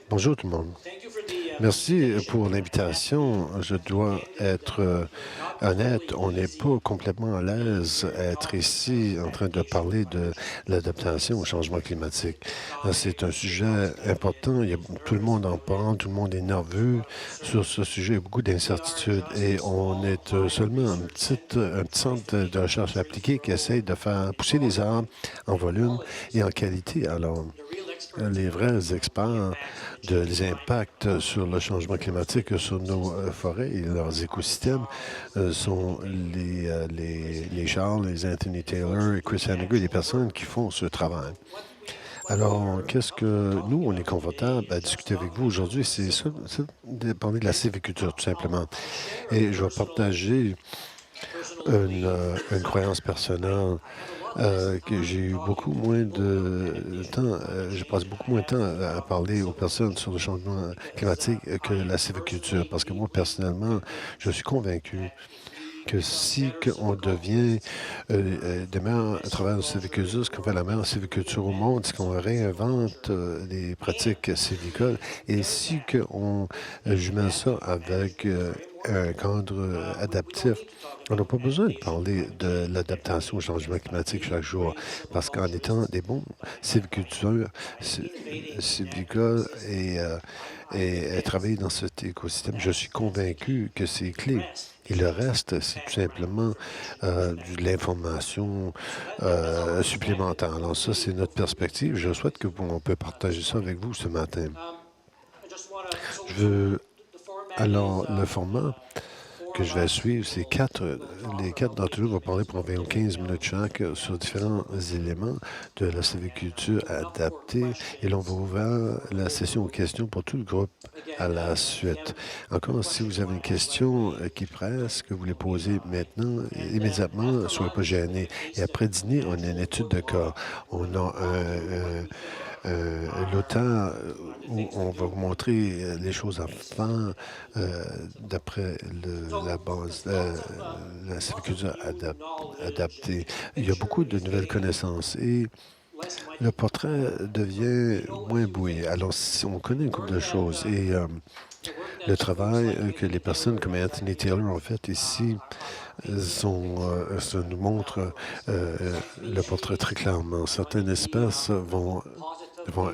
Bonjour tout le monde. Merci pour l'invitation. Je dois être honnête, on n'est pas complètement à l'aise à être ici en train de parler de l'adaptation au changement climatique. C'est un sujet important. Tout le monde en parle, tout le monde est nerveux sur ce sujet. Il y a beaucoup d'incertitudes et on est seulement un petit centre de recherche appliquée qui essaye de faire pousser les arbres en volume et en qualité. Alors, les vrais experts des impacts sur le changement climatique sur nos forêts et leurs écosystèmes sont les Charles, les Anthony Taylor et Chris Henniger, des personnes qui font ce travail. Alors, qu'est-ce que nous, on est confortable à discuter avec vous aujourd'hui? C'est ça, de parler de la sylviculture, tout simplement. Et je vais partager une croyance personnelle que j'ai eu beaucoup moins de temps, je passe beaucoup moins de temps à parler aux personnes sur le changement climatique que la sylviculture, parce que moi, personnellement, je suis convaincu que si on devient de meilleurs à travers la sylviculture, ce qu'on fait la meilleure sylviculture au monde, c'est qu'on réinvente les pratiques sylvicoles et si on jumelle ça avec un cadre adaptif, on n'a pas besoin de parler de l'adaptation au changement climatique chaque jour, parce qu'en étant des bons sylviculteurs, sylvicoles et travailler dans cet écosystème, je suis convaincu que c'est clé. Et le reste, c'est tout simplement de l'information supplémentaire. Alors ça, c'est notre perspective. Je souhaite on peut partager ça avec vous ce matin. Je veux alors le format que je vais suivre, c'est les quatre d'entre nous vont parler pour environ 15 minutes chaque sur différents éléments de la sylviculture adaptée. Et là, on va ouvrir la session aux questions pour tout le groupe à la suite. Encore, si vous avez une question qui presse, que vous voulez poser maintenant, immédiatement, soyez pas gênés. Et après dîner, on a une étude de cas. On a l'auteur où on va vous montrer les choses à faire d'après la base, la sylviculture adaptée. Il y a beaucoup de nouvelles connaissances et le portrait devient moins bouillant. Alors, si on connaît une couple de choses et le travail que les personnes comme Anthony Taylor ont fait ici ça nous montre le portrait très clairement. Certaines espèces vont avoir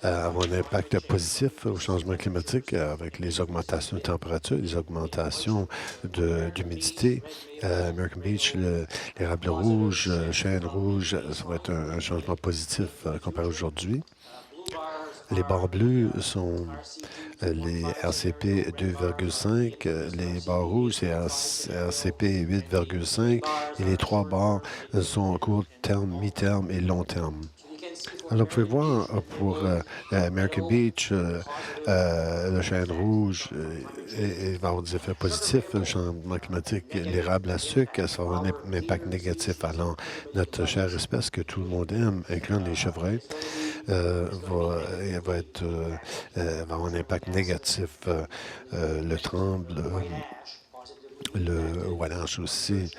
un impact positif au changement climatique avec les augmentations de température, les augmentations d'humidité. American Beach, l'érable rouge, chêne rouge, ça va être un changement positif comparé à aujourd'hui. Les barres bleues sont les RCP 2,5, les barres rouges, c'est RCP 8,5 et les trois barres sont court terme, mi-terme et long terme. Alors, vous pouvez voir pour American Beach, le chêne rouge va avoir des effets positifs, le changement climatique, l'érable à sucre, ça va avoir un impact négatif. Alors, notre chère espèce que tout le monde aime, incluant les chevreuils, va avoir un impact négatif. Le tremble, le Walanche aussi,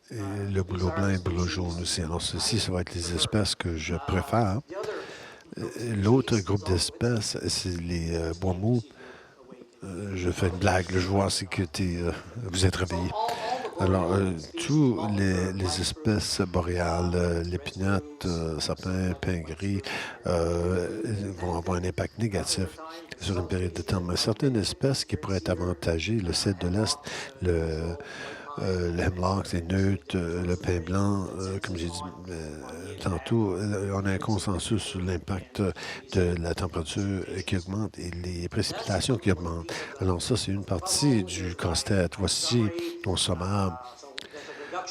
le bouleau blanc et le bouleau jaune aussi. Alors, ceci, ça va être les espèces que je préfère. L'autre groupe d'espèces, c'est les bois mous. Je fais une blague, là, je vois si que vous êtes réveillés. Alors, tous les espèces boréales, l'épinote, sapin, pin gris, vont avoir un impact négatif sur une période de temps. Mais certaines espèces qui pourraient être avantagées, le cèdre de l'Est, le hemlock, les nœuds, le pin blanc, comme j'ai dit tantôt, on a un consensus sur l'impact de la température qui augmente et les précipitations qui augmentent. Alors ça, c'est une partie du casse-tête. Voici mon sommaire.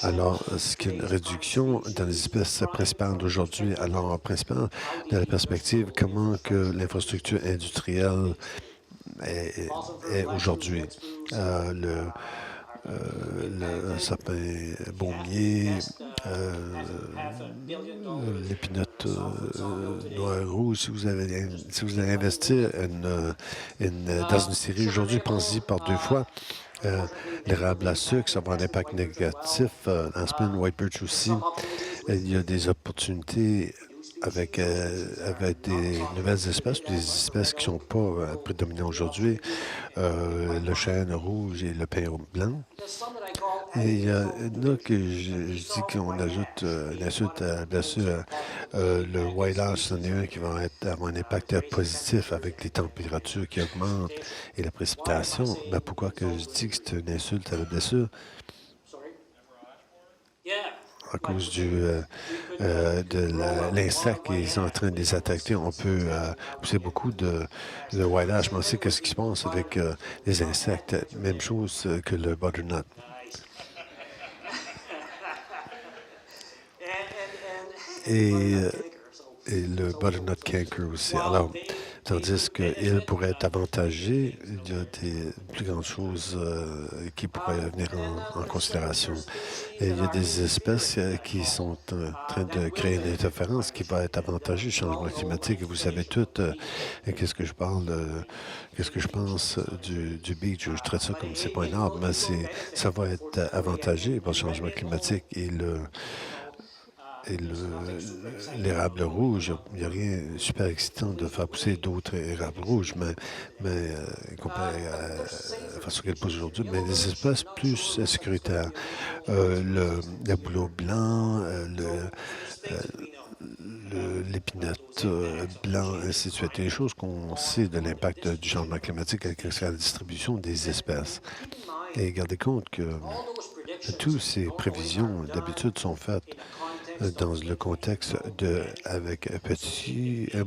Alors, ce qui est une réduction dans les espèces principales d'aujourd'hui. Alors, principalement, dans la perspective, comment que l'infrastructure industrielle est aujourd'hui. Le sapin baumier, l'épinote noir rouge. Si vous allez investir dans une série aujourd'hui, pensez-y par deux fois. L'érable à sucre, ça va avoir un impact négatif. Aspen, white birch aussi. Il y a des opportunités avec des nouvelles espèces, des espèces qui ne sont pas prédominantes aujourd'hui, le chêne rouge et le pin blanc. Et il y en a que je dis qu'on ajoute une insulte là-dessus. Le white ash, c'en est un qui va avoir un impact positif avec les températures qui augmentent et la précipitation. Ben, pourquoi que je dis que c'est une insulte là-dessus? À cause de l'insecte qui est en train de les attaquer. On peut pousser beaucoup de white ash, mais on sait qu'est-ce qui se passe avec les insectes. Même chose que le butternut. Et, et le butternut canker aussi. Alors, tandis qu'il pourrait être avantagé, il y a des plus grandes choses qui pourraient venir en considération. Et il y a des espèces qui sont en train de créer une interférence qui va être avantagée au changement climatique. Vous savez tout, qu'est-ce que je parle, qu'est-ce que je pense du beach. Je traite ça comme c'est pas un arbre, mais ça va être avantagé par le changement climatique et l'érable rouge, il n'y a rien de super excitant de faire pousser d'autres érables rouges, mais comparé à la façon qu'elle pousse aujourd'hui, mais des espèces plus sécuritaires. Le bouleau blanc, l'épinette blanc, ainsi de suite. Des choses qu'on sait de l'impact du changement climatique avec la distribution des espèces. Et gardez compte que toutes ces prévisions, d'habitude, sont faites dans le contexte avec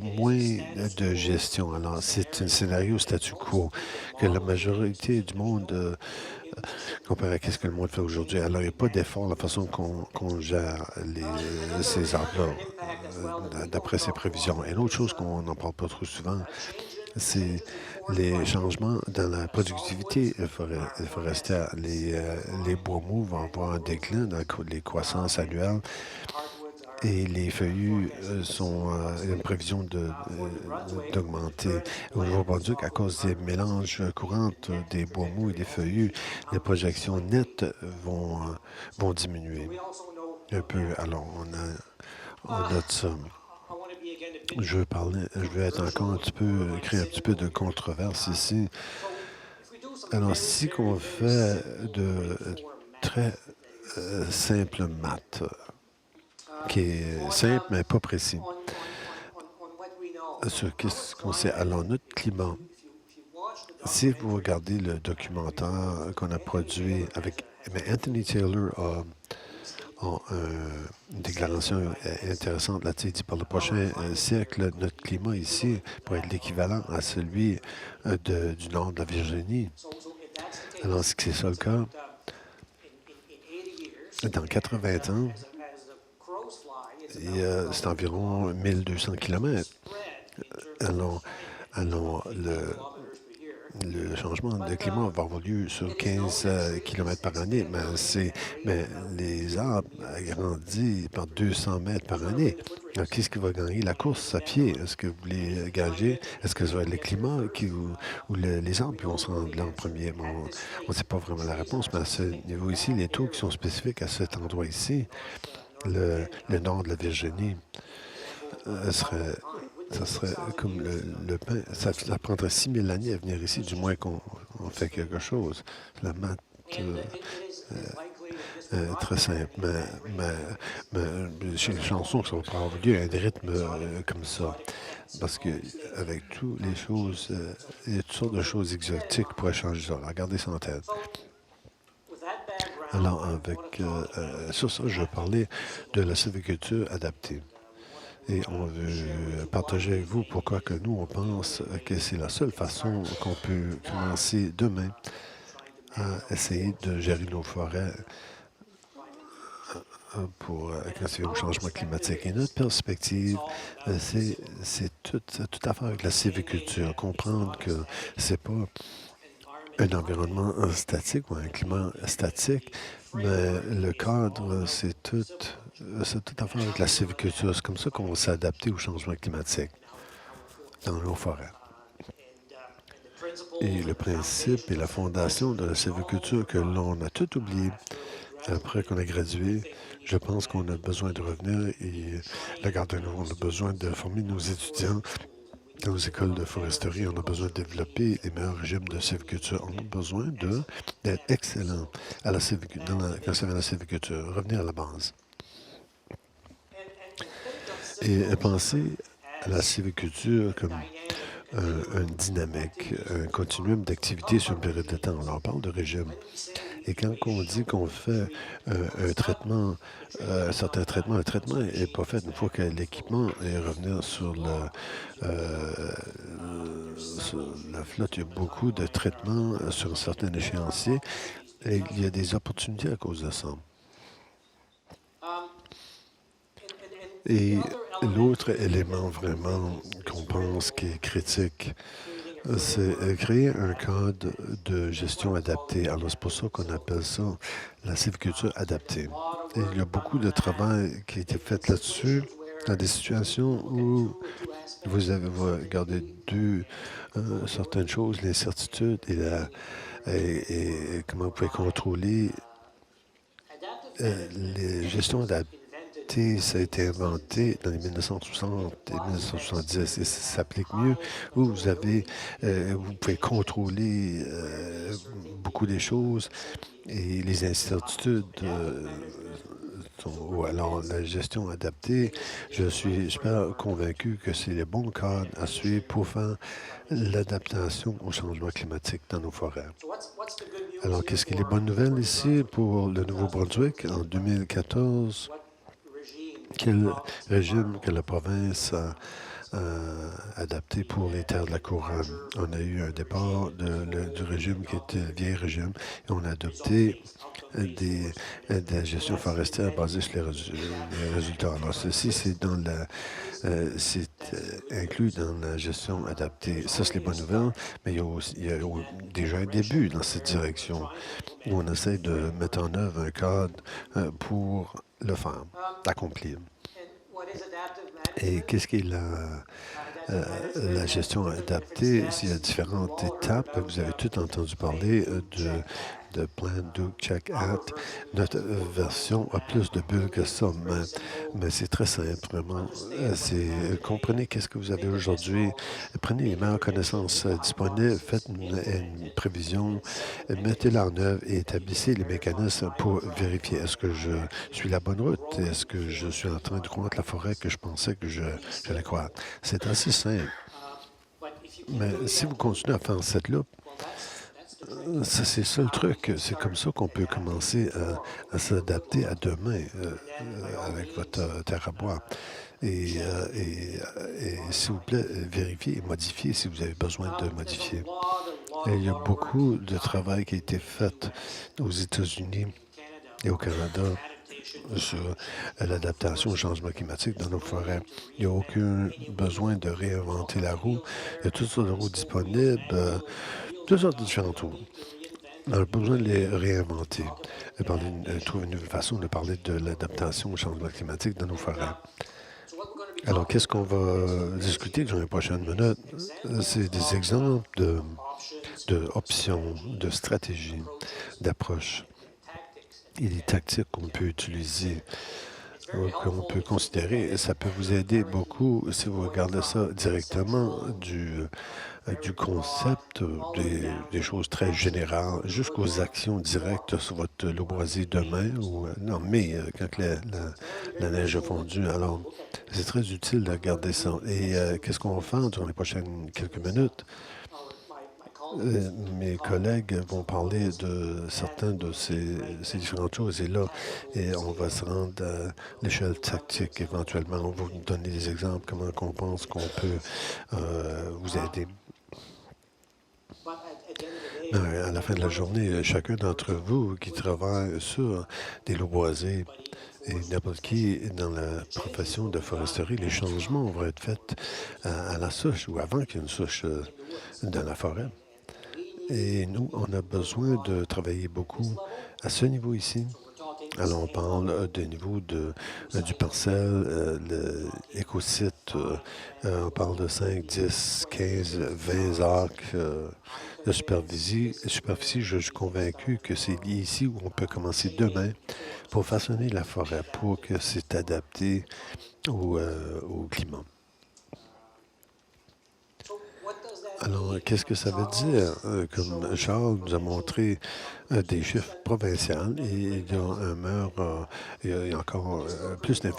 moins de gestion. Alors, c'est un scénario statu quo que la majorité du monde, comparé à ce que le monde fait aujourd'hui, alors il n'y a pas d'effort la façon qu'on gère ces arbres-là, d'après ces prévisions. Et l'autre chose qu'on n'en parle pas trop souvent, c'est les changements dans la productivité forestière. Les bois mous vont avoir un déclin dans les croissances annuelles et les feuillus il y a une prévision d'augmenter. Au Nouveau-Brunswick, à cause des mélanges courants des bois mous et des feuillus, les projections nettes vont diminuer un peu. Alors, on a de ça. Je veux être encore créer un petit peu de controverse ici. Alors, si on fait de très simples maths, qui est simple mais pas précis, sur ce qu'on sait. Alors, notre climat, si vous regardez le documentaire qu'on a produit avec Anthony Taylor, une déclaration intéressante là, il dit pour le prochain siècle, notre climat ici pourrait être l'équivalent à celui du nord de la Virginie. Alors, si c'est ça le cas, dans 80 ans, c'est environ 1200 kilomètres. Alors le changement de climat va avoir lieu sur 15 km par année, mais les arbres grandissent par 200 mètres par année. Alors, qu'est-ce qui va gagner la course à pied? Est-ce que vous voulez gager? Est-ce que ça va être le climat ou les arbres qui vont se rendre là en premier? Bon, on ne sait pas vraiment la réponse, mais à ce niveau ici, les taux qui sont spécifiques à cet endroit ici, le nord de la Virginie, ça serait comme le pain. Ça prendrait 6000 années à venir ici, du moins qu'on fait quelque chose. La maths très simple. Mais j'ai une chanson qui va pas avoir lieu à un rythme comme ça. Parce que avec toutes les choses, il y a toutes sortes de choses exotiques qui pourraient changer ça. Alors, gardez ça en tête. Alors, sur ça, je vais parler de la sylviculture adaptée. Et on veut partager avec vous pourquoi que nous, on pense que c'est la seule façon qu'on peut commencer demain à essayer de gérer nos forêts pour casser au changement climatique. Et notre perspective, c'est tout à fait avec la sylviculture. Comprendre que c'est pas un environnement statique ou un climat statique, mais le cadre, c'est tout à fait avec la sylviculture. C'est comme ça qu'on va s'adapter au changement climatique dans nos forêts. Et le principe et la fondation de la sylviculture que l'on a tout oublié après qu'on a gradué, Je pense qu'on a besoin de revenir et la garde de l'eau, on a besoin de former nos étudiants dans les écoles de foresterie. On a besoin de développer les meilleurs régimes de sylviculture. On a besoin d'être excellent à la quand ça vient à la sylviculture, revenir à la base. Et penser à la sylviculture comme une dynamique, un continuum d'activité sur une période de temps. Alors, on parle de régime. Et quand on dit qu'on fait un traitement, un certain traitement, un traitement n'est pas fait une fois que l'équipement est revenu sur la flotte. Il y a beaucoup de traitements sur un certain échéancier et il y a des opportunités à cause de ça. Et l'autre élément vraiment qu'on pense qui est critique, c'est créer un cadre de gestion adapté. Alors, c'est pour ça qu'on appelle ça la sylviculture adaptée. Et il y a beaucoup de travail qui a été fait là-dessus, dans des situations où vous avez regardé certaines choses, l'incertitude et comment vous pouvez contrôler les gestions adaptées. Ça a été inventé dans les 1960 et 1970 et ça s'applique mieux où vous pouvez contrôler beaucoup des choses et les incertitudes. Alors, la gestion adaptée, je suis super convaincu que c'est le bon cadre à suivre pour faire l'adaptation au changement climatique dans nos forêts. Alors, qu'est-ce qui est les bonnes nouvelles ici pour le Nouveau-Brunswick en 2014? Quel régime que la province a adapté pour les terres de la couronne? On a eu un départ du régime qui était le vieil régime et on a adopté de la gestion forestière basée sur les résultats. Alors, ceci, c'est inclus dans la gestion adaptée. Ça, c'est les bonnes nouvelles, mais il y a déjà un début dans cette direction où on essaie de mettre en œuvre un cadre pour le faire, l'accomplir. Et qu'est-ce qui est la gestion adaptée? Il y a différentes étapes. Vous avez tout entendu parler de Plan Do Check Act. Notre version a plus de bulles que ça, mais c'est très simple, vraiment. Comprenez qu'est-ce que vous avez aujourd'hui. Prenez les meilleures connaissances disponibles, faites une prévision, mettez-la en œuvre et établissez les mécanismes pour vérifier est-ce que je suis la bonne route, est-ce que je suis en train de croître la forêt que je pensais que j'allais croître. C'est assez simple. Mais si vous continuez à faire cette loupe, c'est ça le truc. C'est comme ça qu'on peut commencer à s'adapter à demain avec votre terre à bois. Et s'il vous plaît, vérifiez et modifiez si vous avez besoin de modifier. Et il y a beaucoup de travail qui a été fait aux États-Unis et au Canada sur l'adaptation au changement climatique dans nos forêts. Il n'y a aucun besoin de réinventer la roue. Il y a toutes sortes de roues disponibles. Toutes sortes de différentes roues. On a besoin de les réinventer, trouver une nouvelle façon de parler de l'adaptation au changement climatique dans nos forêts. Alors, qu'est-ce qu'on va discuter dans les prochaines minutes? C'est des exemples d'options, de stratégies, d'approches et des tactiques qu'on peut utiliser, qu'on peut considérer. Ça peut vous aider beaucoup si vous regardez ça directement du concept des choses très générales jusqu'aux actions directes sur votre loboisier demain ou non, mais quand la neige a fondu. Alors, c'est très utile de regarder ça. Et qu'est-ce qu'on va faire durant les prochaines quelques minutes? Mes collègues vont parler de certaines de ces différentes choses. Et on va se rendre à l'échelle tactique éventuellement. On va vous donner des exemples, comment on pense qu'on peut vous aider. À la fin de la journée, chacun d'entre vous qui travaille sur des loboisiers et n'importe qui dans la profession de foresterie, les changements vont être faits à la souche ou avant qu'il y ait une souche dans la forêt. Et nous, on a besoin de travailler beaucoup à ce niveau ici. Alors, on parle des niveaux du parcelle, l'écosite, on parle de 5, 10, 15, 20 arcs de superficie. Je suis convaincu que c'est ici où on peut commencer demain pour façonner la forêt, pour que c'est adapté au climat. Alors, qu'est-ce que ça veut dire? Comme Charles nous a montré des chiffres provinciaux et il y a il y a encore plus de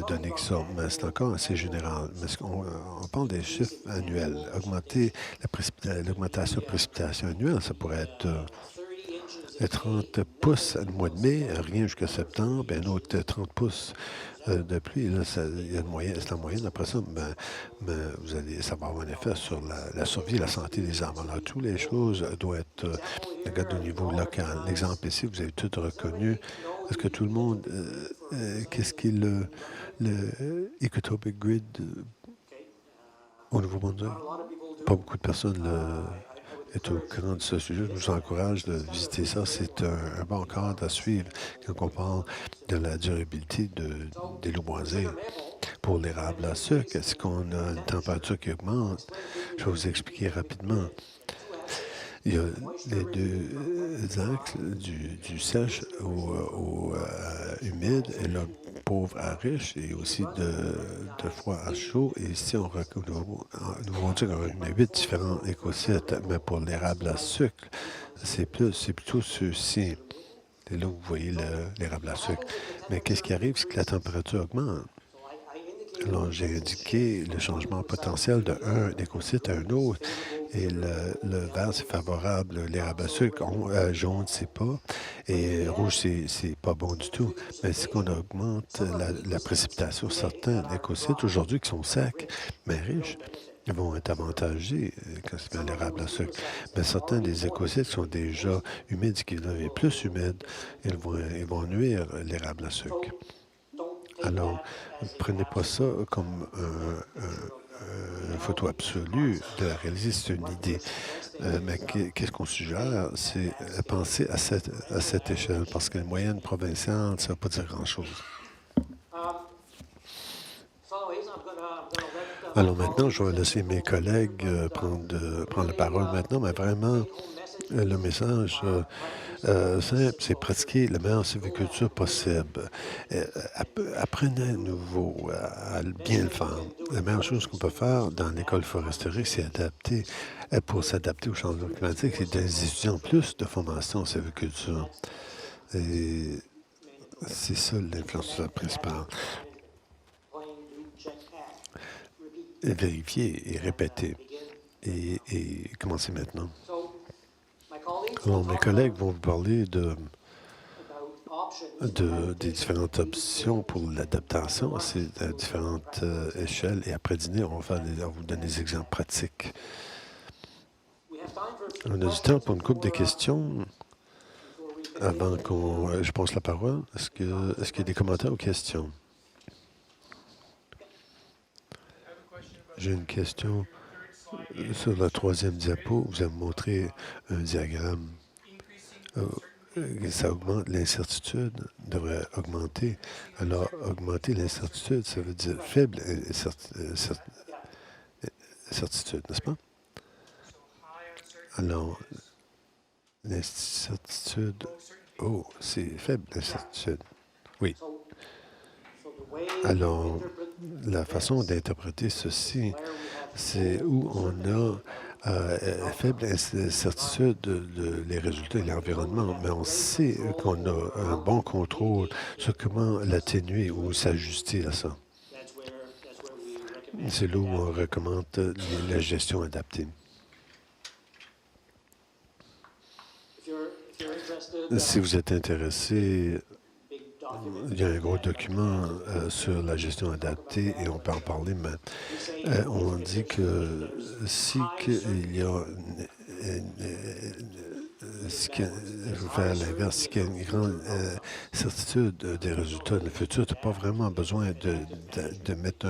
données que ça, mais c'est encore assez général. Mais on parle des chiffres annuels. L'augmentation de précipitation annuelle, ça pourrait être 30 pouces le mois de mai, rien jusqu'à septembre, puis un autre 30 pouces de pluie. Là, il y a une moyenne, c'est la moyenne. Après ça, ça va avoir un effet sur la survie et la santé des arbres. Alors, toutes les choses doivent être regardées au niveau local. L'exemple ici, vous avez tout reconnu. Est-ce que tout le monde, qu'est-ce qui est le Ecotopic Grid au Nouveau-Brunswick? Pas beaucoup de personnes est au courant de ce sujet. Je vous encourage de visiter ça. C'est un bon cadre à suivre quand on parle de la durabilité des loups boisés. Pour l'érable à sucre, est-ce qu'on a une température qui augmente? Je vais vous expliquer rapidement. Il y a les deux axes du sèche au humide et le pauvre à riche et aussi de froid à chaud. Et ici, on va dire qu'on a 8 différents écosites, mais pour l'érable à sucre, c'est plutôt ceux-ci. C'est là où vous voyez l'érable à sucre. Mais qu'est-ce qui arrive, c'est que la température augmente. Alors, j'ai indiqué le changement potentiel d'un écosite à un autre. Et le vert, c'est favorable. L'érable à sucre, jaune, c'est pas. Et rouge, c'est pas bon du tout. Mais si on augmente la précipitation, certains écosites aujourd'hui qui sont secs, mais riches, ils vont être avantagés quand c'est bien l'érable à sucre. Mais certains des écosites sont déjà humides, qui deviennent plus humides, ils vont nuire l'érable à sucre. Alors, ne prenez pas ça comme une photo absolue de la réaliser, c'est une idée. Mais qu'est-ce qu'on suggère? C'est penser à cette échelle, parce qu'une moyenne provinciale, ça ne veut pas dire grand-chose. Alors maintenant, je vais laisser mes collègues prendre la parole maintenant, mais vraiment, le message simple, c'est pratiquer la meilleure sylviculture possible. Apprenez à nouveau à bien le faire. La meilleure chose qu'on peut faire dans l'école foresterie, c'est pour s'adapter au changement climatique, c'est des étudiants plus de formation en sylviculture. Et c'est ça l'influence principale. Et vérifier et répéter. Et commencer maintenant. Alors, mes collègues vont vous parler des différentes options pour l'adaptation. C'est à différentes échelles. Et après dîner, on va vous donner des exemples pratiques. On a du temps pour une couple de questions avant je passe la parole. Est-ce qu'il y a des commentaires ou questions? J'ai une question sur la troisième diapo. Vous avez montré un diagramme. Ça augmente l'incertitude, devrait augmenter. Alors, augmenter l'incertitude, ça veut dire faible incertitude, n'est-ce pas? Alors, l'incertitude, c'est faible l'incertitude. Oui. Alors, la façon d'interpréter ceci, c'est où on a faible incertitude les résultats et l'environnement, mais on sait qu'on a un bon contrôle sur comment l'atténuer ou s'ajuster à ça. C'est là où on recommande la gestion adaptée. Si vous êtes intéressé, il y a un gros document sur la gestion adaptée et on peut en parler, mais on dit que il y a je vais faire l'inverse, si il y a une grande certitude des résultats dans le futur, tu n'as pas vraiment besoin de mettre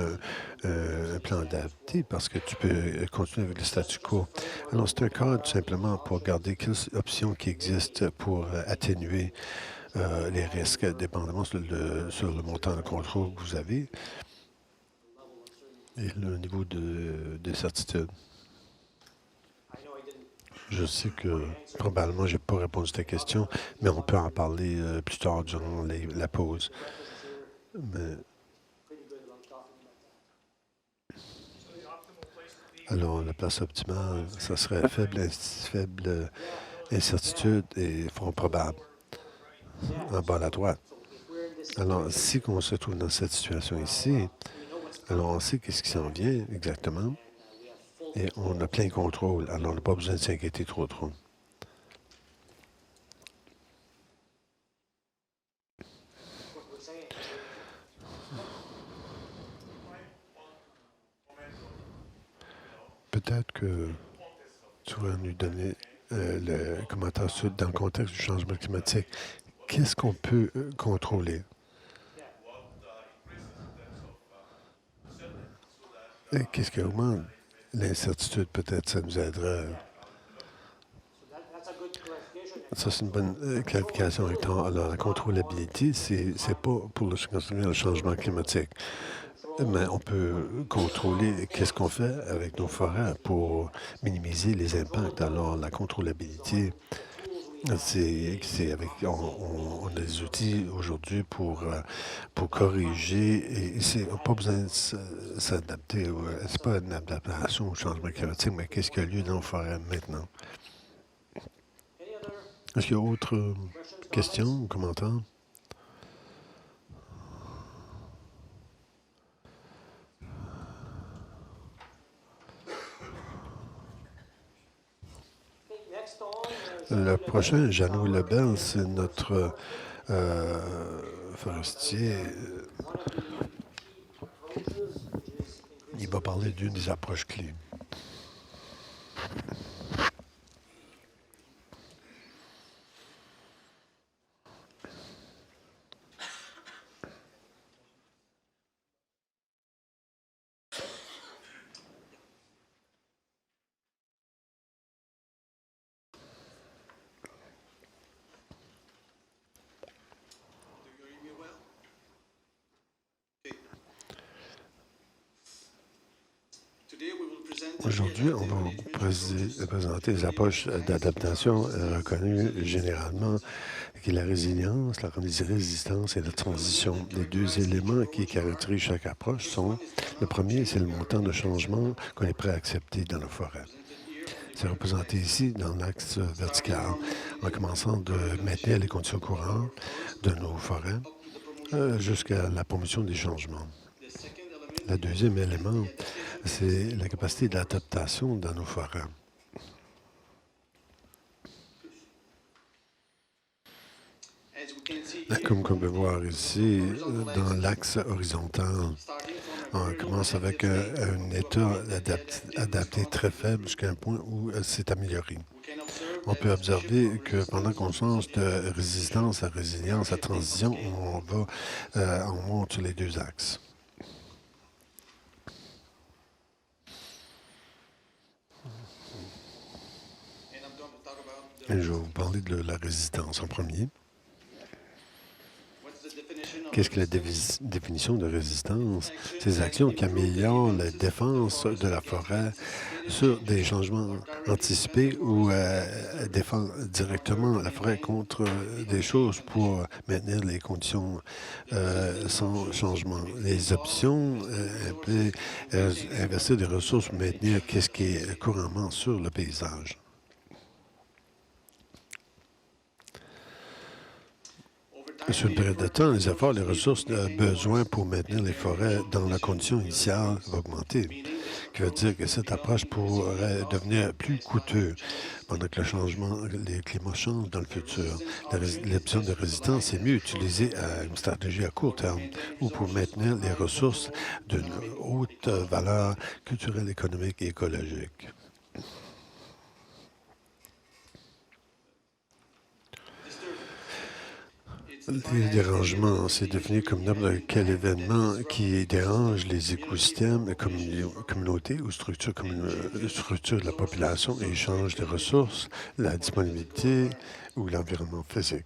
un plan adapté parce que tu peux continuer avec le statu quo. Alors, c'est un cadre tout simplement pour regarder quelles options qui existent pour atténuer les risques, dépendamment sur le montant de contrôle que vous avez et le niveau de certitude. Je sais que probablement je n'ai pas répondu à ta question, mais on peut en parler plus tard durant la pause. Mais, alors, la place optimale, ça serait faible incertitude et fort probable, en bas à la droite. Alors, si on se trouve dans cette situation ici, alors on sait qu'est-ce qui s'en vient exactement et on a plein contrôle. Alors, on n'a pas besoin de s'inquiéter trop. Peut-être que tu vas nous donner le commentaire dans le contexte du changement climatique. Qu'est-ce qu'on peut contrôler? Et qu'est-ce qui augmente l'incertitude? Peut-être ça nous aidera. Ça, c'est une bonne clarification. Alors, la contrôlabilité, c'est pas pour le changement climatique. Mais on peut contrôler qu'est-ce qu'on fait avec nos forêts pour minimiser les impacts. Alors, la contrôlabilité, c'est avec, on a des outils aujourd'hui pour corriger et c'est on n'a pas besoin de s'adapter. C'est pas une adaptation au changement climatique, mais qu'est-ce qui a lieu dans nos forêts maintenant? Est-ce qu'il y a autre questions ou commentaires? Le prochain, Jeannot Lebel, c'est notre forestier. Il va parler d'une des approches clés. Aujourd'hui, on va vous présenter les approches d'adaptation reconnues généralement, qui est la résilience, la résistance et la transition. Les deux éléments qui caractérisent chaque approche sont, le premier, c'est le montant de changement qu'on est prêt à accepter dans nos forêts. C'est représenté ici dans l'axe vertical, en commençant de maintenir les conditions courantes de nos forêts jusqu'à la promotion des changements. Le deuxième élément, c'est la capacité d'adaptation dans nos forêts. Comme on peut voir ici, dans l'axe horizontal, on commence avec un état adapté très faible jusqu'à un point où c'est amélioré. On peut observer que pendant qu'on change de résistance à résilience, à transition, on monte sur les deux axes. Et je vais vous parler de la résistance en premier. Qu'est-ce que la définition de résistance? Ces actions qui améliorent la défense de la forêt sur des changements anticipés ou défendent directement la forêt contre des choses pour maintenir les conditions sans changement. Les options impliquent investir des ressources pour maintenir ce qui est couramment sur le paysage. Sur une période de temps, les efforts, les ressources, besoin pour maintenir les forêts dans la condition initiale vont augmenter. Ce qui veut dire que cette approche pourrait devenir plus coûteuse pendant que les climats changent dans le futur. L'option de résistance est mieux utilisée à une stratégie à court terme ou pour maintenir les ressources d'une haute valeur culturelle, économique et écologique. Les dérangements, c'est défini comme n'importe quel événement qui dérange les écosystèmes, les communautés ou structures de la population et change les ressources, la disponibilité ou l'environnement physique.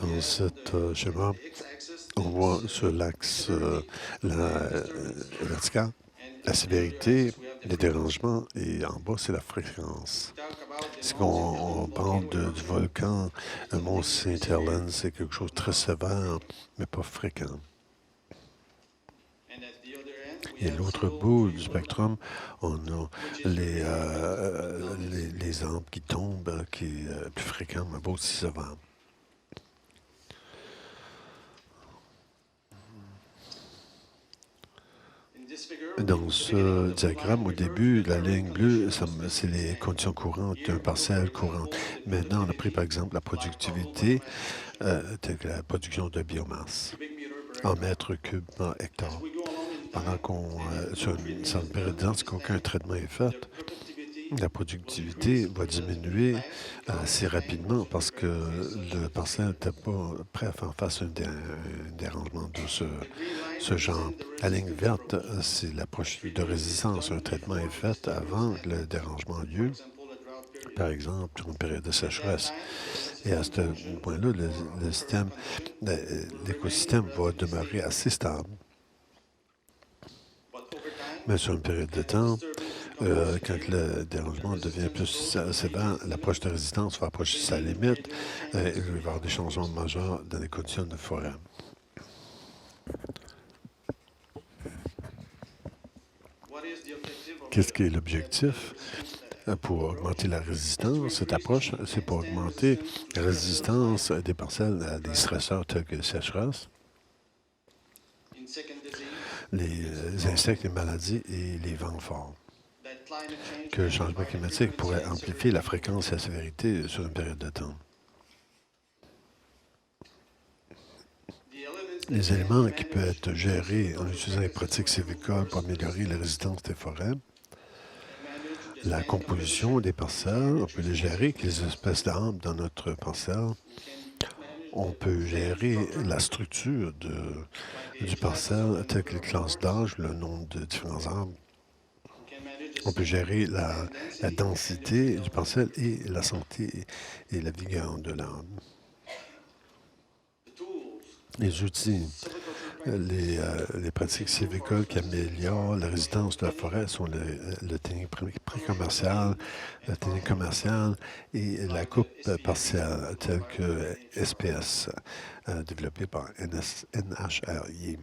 Dans cette schéma, on voit sur l'axe vertical la sévérité, les dérangements, et en bas, c'est la fréquence. Si on parle du volcan Mont Saint-Helens, c'est quelque chose de très sévère, mais pas fréquent. Et l'autre bout du spectrum, on a les arbres qui tombent, qui est plus fréquent, mais pas aussi sévère. Dans ce diagramme, au début, la ligne bleue, c'est les conditions courantes d'un parcelle courante. Maintenant, on a pris par exemple la productivité, telle que la production de biomasse en mètres cubes par hectare. Pendant sur une certaine période de temps, si aucun traitement est fait, la productivité va diminuer assez rapidement parce que le parcelle n'était pas prêt à faire face à un dérangement de ce genre. La ligne verte, c'est l'approche de résistance. Un traitement est fait avant que le dérangement ait lieu, par exemple, sur une période de sécheresse. Et à ce point-là, l'écosystème va demeurer assez stable. Mais sur une période de temps, quand le dérangement devient plus sévère, l'approche de résistance va approcher sa limite et il va y avoir des changements majeurs dans les conditions de forêt. Qu'est-ce qui est l'objectif pour augmenter la résistance? Cette approche, c'est pour augmenter la résistance des parcelles à des stresseurs tels que la sécheresse, les insectes, les maladies et les vents forts. Que le changement climatique pourrait amplifier la fréquence et la sévérité sur une période de temps. Les éléments qui peuvent être gérés en utilisant les pratiques sylvicoles pour améliorer la résistance des forêts, la composition des parcelles, on peut les gérer avec les espèces d'arbres dans notre parcelle. On peut gérer la structure du parcelle, telle que les classes d'âge, le nombre de différents arbres. On peut gérer la densité du parcelle et la santé et la vigueur de l'arbre. Les outils, les pratiques sylvicoles qui améliorent la résidence de la forêt sont le tanning pré-commercial, le tanning commercial et la coupe partielle, telle que SPS, développée par NHRI.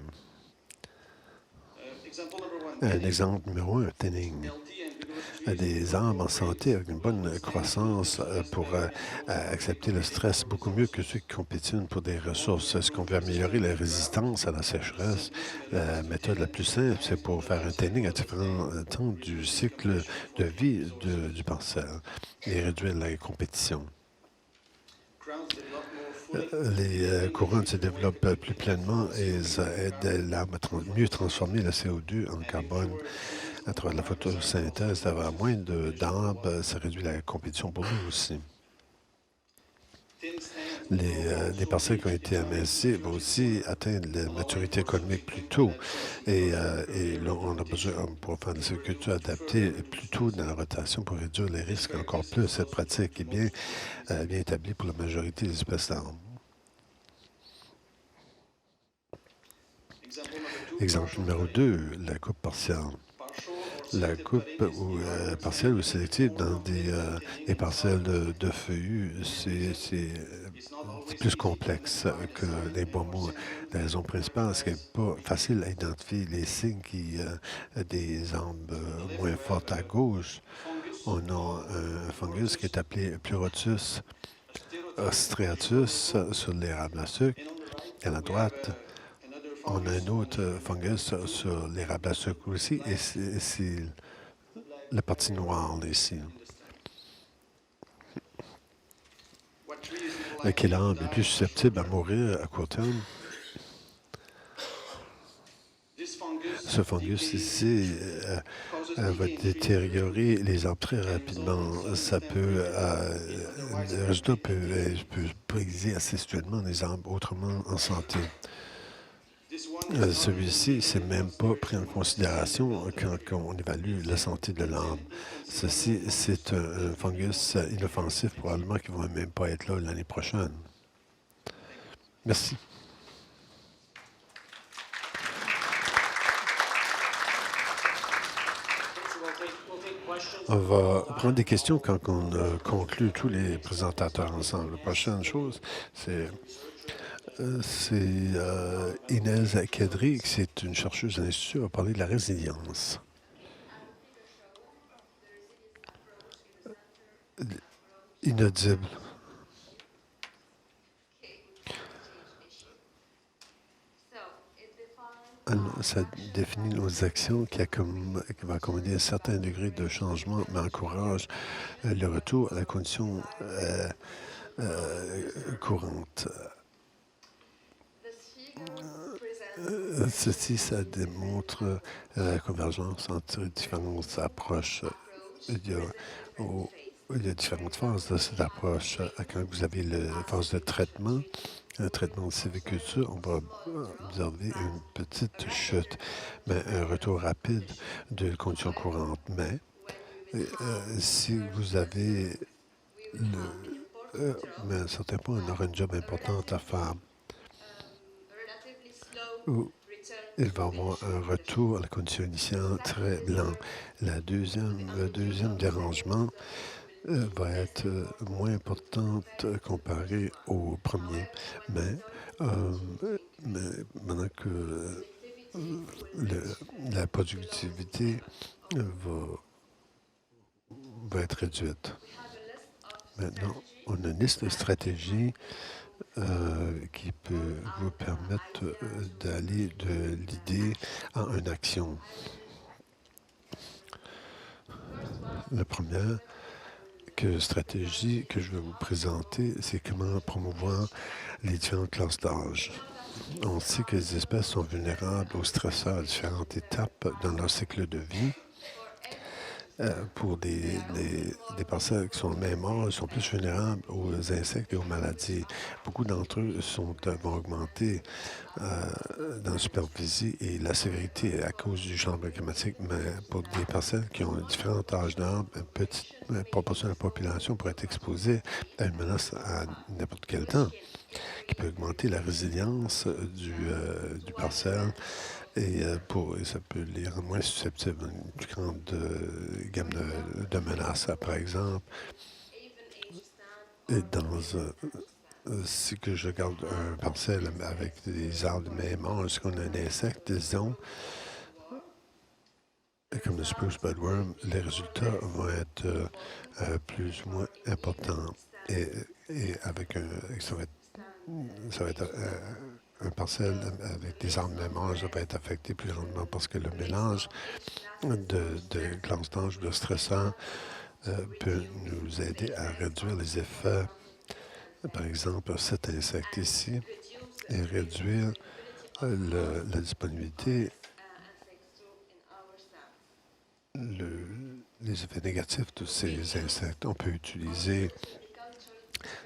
Un exemple numéro 1, tanning. Des arbres en santé avec une bonne croissance pour accepter le stress beaucoup mieux que ceux qui compétitionnent pour des ressources. Est-ce qu'on veut améliorer la résistance à la sécheresse? La méthode la plus simple, c'est pour faire un tanning à différents temps du cycle de vie du parcelle et réduire la compétition. Les couronnes se développent plus pleinement et ça aide l'arbre à mieux transformer le CO2 en carbone à travers la photosynthèse. D'avoir moins d'arbres, ça réduit la compétition pour nous aussi. Les parcelles qui ont été amincies vont aussi atteindre la maturité économique plus tôt. Et là, on a besoin, pour faire des agricultures adaptées plus tôt dans la rotation pour réduire les risques encore plus. Cette pratique est bien établie pour la majorité des espèces d'arbres. Exemple numéro 2, la coupe partielle. La coupe partielle ou sélective dans des parcelles de feuillus, c'est plus complexe que les bois mous. La raison principale, c'est qu'il n'est pas facile à identifier les signes des arbres moins forts à gauche. On a un fungus qui est appelé Pleurotus ostreatus sur l'érable à sucre. Et à la droite, on a un autre fungus sur l'érable à sucre aussi, et c'est la partie noire ici. Quel arbre est plus susceptible à mourir à court terme? Ce fungus ici va détériorer les arbres très rapidement. Le résultat peut exister assiduellement des arbres autrement en santé. Celui-ci, c'est même pas pris en considération quand on évalue la santé de l'arbre. Ceci, c'est un fungus inoffensif, probablement qui ne va même pas être là l'année prochaine. Merci. On va prendre des questions quand on conclut tous les présentateurs ensemble. La prochaine chose, c'est Inès Kedri, qui est une chercheuse à l'Institut, va parler de la résilience. Inaudible. Ça définit nos actions qui va accommoder un certain degré de changement, mais encourage le retour à la condition courante. Ceci, ça démontre la convergence entre différentes approches. Il y a différentes phases de cette approche. Quand vous avez la phase de traitement, un traitement de sylviculture, on va observer une petite chute, mais un retour rapide de conditions courantes. Mais si vous avez mais à un certain point, on aura une job importante à faire. Où il va y avoir un retour à la condition initiale très lent. Le deuxième dérangement va être moins importante comparé au premier. Mais maintenant que la productivité va être réduite. Maintenant, on a une liste de stratégies qui peut vous permettre d'aller de l'idée à une action. La première stratégie que je vais vous présenter, c'est comment promouvoir les différentes classes d'âge. On sait que les espèces sont vulnérables aux stresseurs à différentes étapes dans leur cycle de vie. Pour des personnes qui sont le même âge, sont plus vulnérables aux insectes et aux maladies. Beaucoup d'entre eux vont augmenter dans la superficie et la sévérité à cause du changement climatique, mais pour des personnes qui ont différents âges d'arbre, une petite proportion de la population pourrait être exposée à une menace à n'importe quel temps, qui peut augmenter la résilience du parcelle et ça peut les rendre moins susceptibles à une plus grande gamme de menaces, par exemple. Et si que je garde un parcelle avec des arbres de même âge, qu'on a un insecte, disons, comme le spruce budworm, les résultats vont être plus ou moins importants. Et avec ça va être un parcelle avec des arbres de même âge va être affecté plus grandement parce que le mélange de classes d'âge de stressants peut nous aider à réduire les effets. Par exemple, cet insecte ici, et réduire la disponibilité, les effets négatifs de ces insectes. On peut utiliser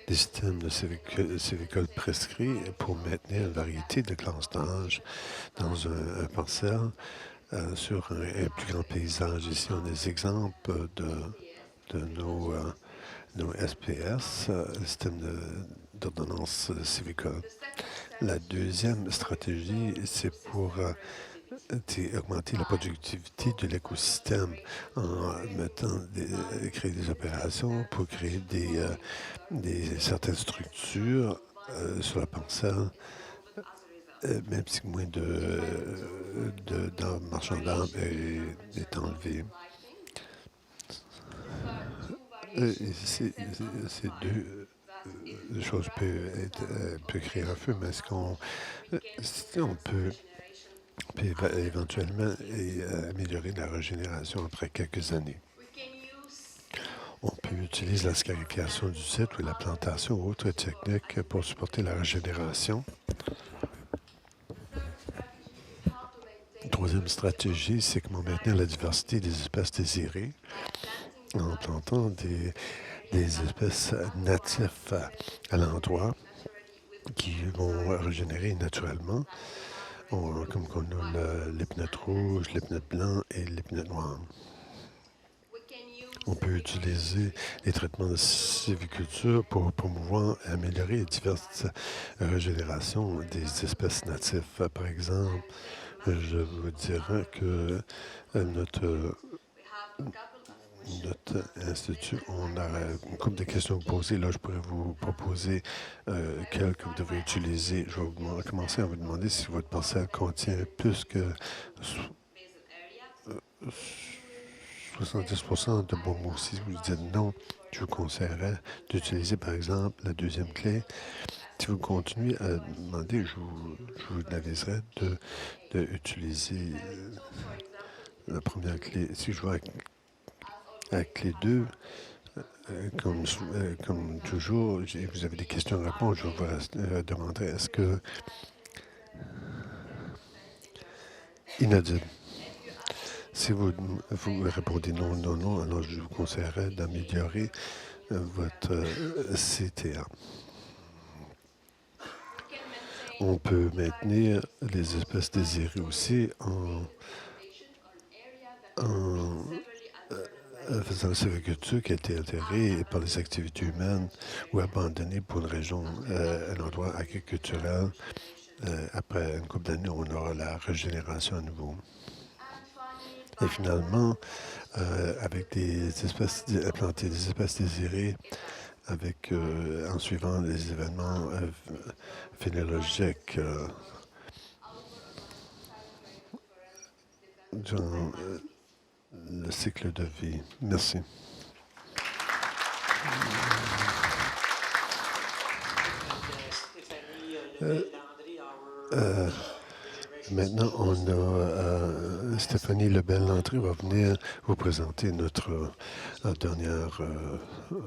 des systèmes de sylvicole prescrits pour maintenir une variété de classes d'âge dans un parcelle sur un plus grand paysage. Ici, on a des exemples de nos SPS, le système d'ordonnance sylvicole. La deuxième stratégie, c'est pour augmenter la productivité de l'écosystème en créer des opérations pour créer certaines structures sur la parcelle, même si moins marchands d'arbres est enlevé. Ces deux choses peuvent créer un feu, mais on peut éventuellement améliorer la régénération après quelques années. On peut utiliser la scarification du site ou la plantation ou autres techniques pour supporter la régénération. Troisième stratégie, c'est comment maintenir la diversité des espèces désirées en plantant des espèces natives à l'endroit qui vont régénérer naturellement, comme on a l'épinette rouge, l'épinette blanc et l'épinette noire. On peut utiliser les traitements de sylviculture pour promouvoir et améliorer les diverses régénérations des espèces natives. Par exemple, je vous dirais que notre notre institut, on a une couple de questions à vous poser. Là, je pourrais vous proposer quelles que vous devez utiliser. Je vais commencer à vous demander si votre parcelle contient plus que 70 de bois mou. Si vous dites non, je vous conseillerais d'utiliser, par exemple, la deuxième clé. Si vous continuez à demander, je vous aviserai d'utiliser la première clé. Si je vois avec clé 2, comme toujours, vous avez des questions à répondre, je vous demanderai est-ce que inaudible. Si vous répondez non, non, non, alors je vous conseillerais d'améliorer votre CTA. On peut maintenir les espèces désirées aussi en faisant la sylviculture qui a été altérée par les activités humaines ou abandonnée pour une région, un endroit agriculturel. Après une couple d'années, on aura la régénération à nouveau. Et finalement, avec des espèces plantées, des espèces désirées, en suivant les événements phénologiques durant le cycle de vie. Merci. Maintenant, on a Stéphanie Lebel-Landry va venir vous présenter notre dernière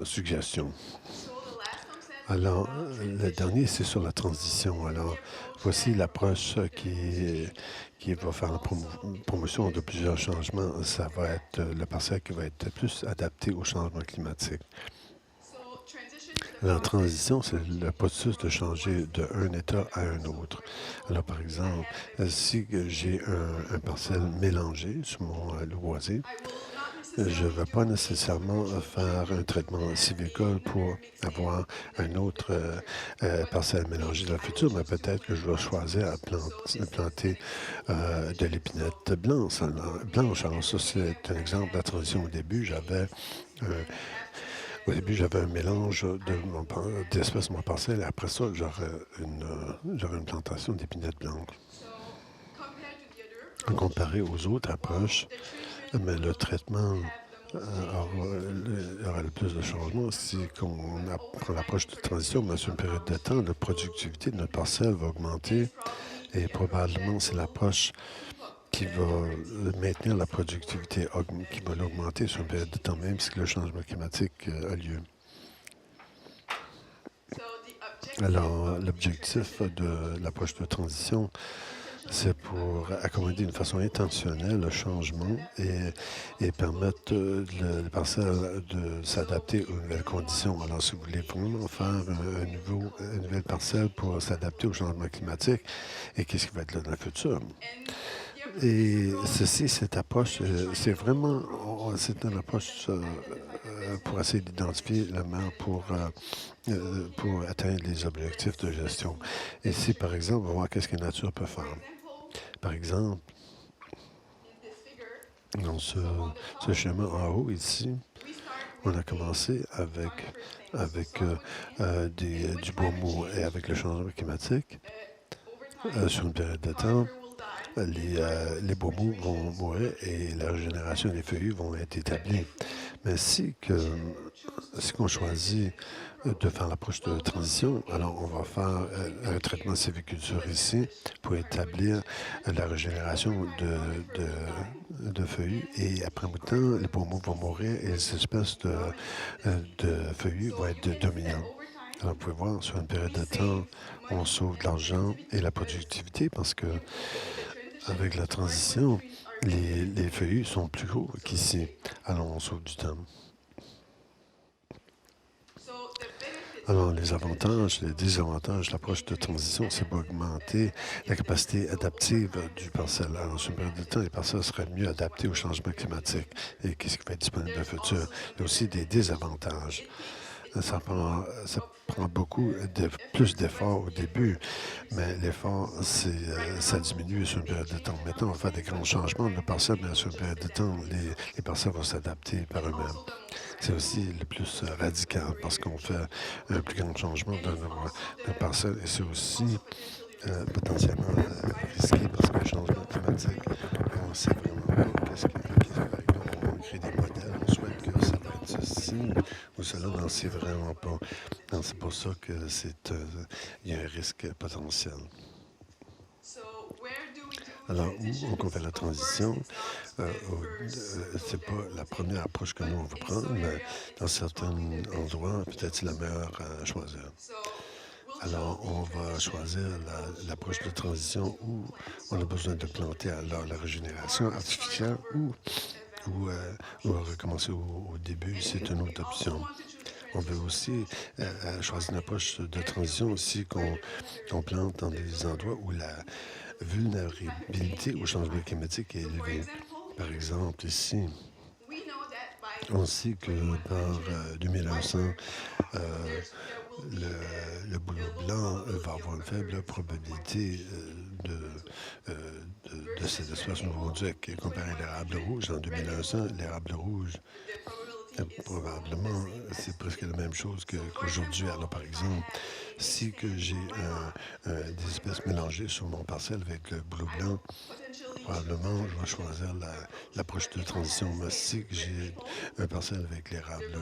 suggestion. Alors, le dernier, c'est sur la transition. Alors, voici l'approche qui va faire la promotion de plusieurs changements. Ça va être le parcelle qui va être plus adapté au changement climatique. La transition, c'est le processus de changer d'un état à un autre. Alors, par exemple, si j'ai un parcelle mélangé sur mon loisir, je ne vais pas nécessairement faire un traitement sylvicole pour avoir un autre parcelle mélangée dans le futur, mais peut-être que je vais choisir à planter de l'épinette blanche. Alors, ça, c'est un exemple de la transition. Au début, j'avais un mélange d'espèces de mon parcelle. Après ça, j'aurais une plantation d'épinettes blanches. Comparé aux autres approches, mais le traitement aura le plus de changements. Si on prend l'approche de transition, mais sur une période de temps, la productivité de notre parcelle va augmenter et probablement c'est l'approche qui va maintenir la productivité, qui va l'augmenter sur une période de temps, même si le changement climatique a lieu. Alors, l'objectif de l'approche de transition, c'est pour accommoder d'une façon intentionnelle le changement et permettre les parcelles de s'adapter aux nouvelles conditions. Alors, si vous voulez vraiment faire une nouvelle parcelle pour s'adapter au changement climatique, et qu'est-ce qui va être là dans le futur? Et cette approche, c'est une approche pour essayer d'identifier le meilleur pour atteindre les objectifs de gestion. Et si, par exemple, on va voir qu'est-ce que la nature peut faire. Par exemple, dans ce schéma en haut ici, on a commencé avec du bois mou et avec le changement climatique. Sur une période de temps, les bois mous vont mourir et la régénération des feuillus vont être établies. Mais si on choisit de faire l'approche de transition, alors on va faire un traitement de sylviculture ici pour établir la régénération de feuillus. Et après un bout de temps, les bois mous vont mourir et les espèces de feuillus vont être dominants. Alors, vous pouvez voir, sur une période de temps, on sauve de l'argent et la productivité parce que avec la transition, les feuillus sont plus courts qu'ici. Alors, on sauve du temps. Alors, les avantages, les désavantages de l'approche de transition, c'est pour augmenter la capacité adaptive du parcelle. Alors, sur une période de temps, les parcelles seraient mieux adaptées au changement climatique et qu'est-ce qui va être disponible dans le futur. Il y a aussi des désavantages. Ça prend beaucoup plus d'efforts au début, mais l'effort, ça diminue sur une période de temps. Maintenant, on va faire des grands changements de parcelles, mais sur une période de temps, les parcelles vont s'adapter par eux-mêmes. C'est aussi le plus radical parce qu'on fait un plus grand changement dans nos parcelles et c'est aussi potentiellement risqué parce que le changement climatique, on ne sait vraiment pas qu'est-ce qui va arriver. On crée des modèles, on souhaite que ça va être ceci ou cela, mais on ne sait vraiment pas. Donc, c'est pour ça que il y a un risque potentiel. Alors, où on fait la transition, c'est pas la première approche que nous, on va prendre, mais dans certains endroits, peut-être c'est la meilleure à choisir. Alors, on va choisir l'approche de transition où on a besoin de planter alors la régénération artificielle ou recommencer au début, c'est une autre option. On veut aussi choisir une approche de transition aussi qu'on plante dans des endroits où la vulnérabilité au changement climatique est élevée. Par exemple, ici, on sait que par 2100, le bouleau blanc va avoir une faible probabilité de ces espèces nouveau-ducs. Comparé à l'érable rouge, en 2100, l'érable rouge, probablement, c'est presque la même chose qu'aujourd'hui. Alors, par exemple, si que j'ai des espèces mélangées sur mon parcelle avec le bouleau blanc, probablement, je vais choisir l'approche de transition. Mais si j'ai un parcelle avec l'érable